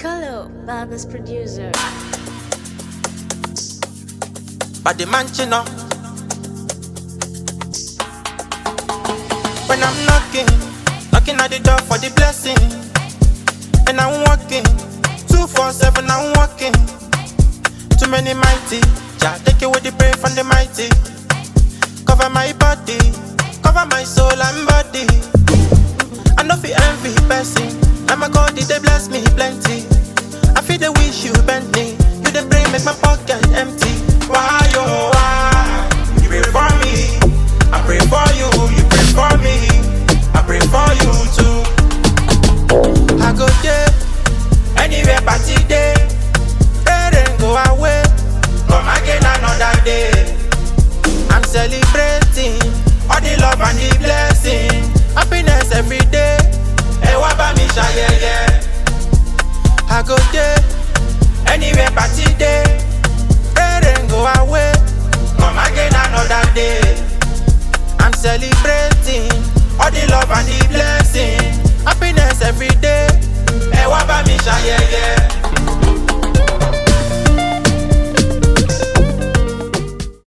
Color, Baba's producer. But the TrapChinor. When I'm knocking at the door for the blessing, and I'm walking 247, I'm walking. Too many mighty, Jah take away the prayer from the mighty. Cover my body, cover my soul and body. I know fi envy person, now my God did they bless me plenty. I feel they wish you bent me, you the pray make my pocket empty. Why oh why? You pray for me, I pray for you. You pray for me, I pray for you too. I go there, anywhere party day. Pray then go away, come again another day. I'm celebrating all the love and the blessing, happiness every day. Hey, what about me, yeah. I go there, anywhere party day. Pray then go away, come again another day. I'm celebrating all the love and the blessing, happiness every day. Hey, what about me, yeah.